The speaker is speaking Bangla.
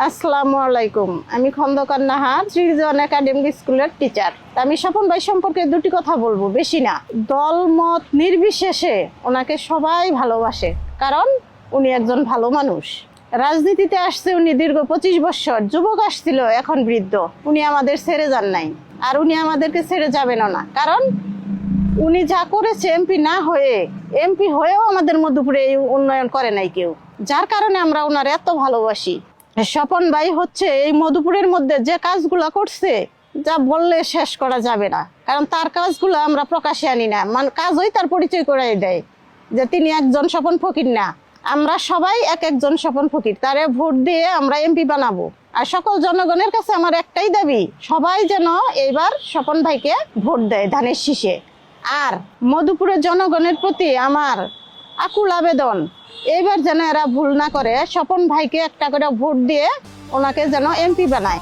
আসসালামু আলাইকুম। আমি খন্দকার নাহার সৃজন একাডেমিক স্কুলের টিচার। আমি স্বপন ভাই সম্পর্কে দুটি কথা বলবো, বেশি না। দল মত নির্বিশেষে ওনাকে সবাই ভালোবাসে, কারণ উনি একজন ভালো মানুষ। রাজনীতিতে আসছে উনি দীর্ঘ 25 বছর, যুবক আসছিল, এখন বৃদ্ধ। উনি আমাদের ছেড়ে যান নাই, আর উনি আমাদেরকে ছেড়ে যাবেনও না, কারণ উনি যা করেছে এমপি হয়েও আমাদের মধ্যপুরে এই উন্নয়ন করে নাই কেউ, যার কারণে আমরা ওনার এত ভালোবাসি। স্বপন ভাই হচ্ছে এই মধুপুরের মধ্যে যে কাজগুলা করছে, যা বললে শেষ করা যাবে না, কারণ তার কাজগুলো আমরা প্রকাশে আনি না, কাজই তার পরিচয় করাই দেয় যে তিনি একজন স্বপন ফকির না। আমরা সবাই এক একজন স্বপন ফকির, তারে ভোট দিয়ে আমরা এমপি বানাবো। আর সকল জনগণের কাছে আমার একটাই দাবি, সবাই যেন এইবার স্বপন ভাইকে ভোট দেয় ধানের শীষে। আর মধুপুরের জনগণের প্রতি আমার আকুল আবেদন, এইবার যেন এরা ভুল না করে, স্বপন ভাইকে একটা করে ভোট দিয়ে ওনাকে যেন এমপি বানায়।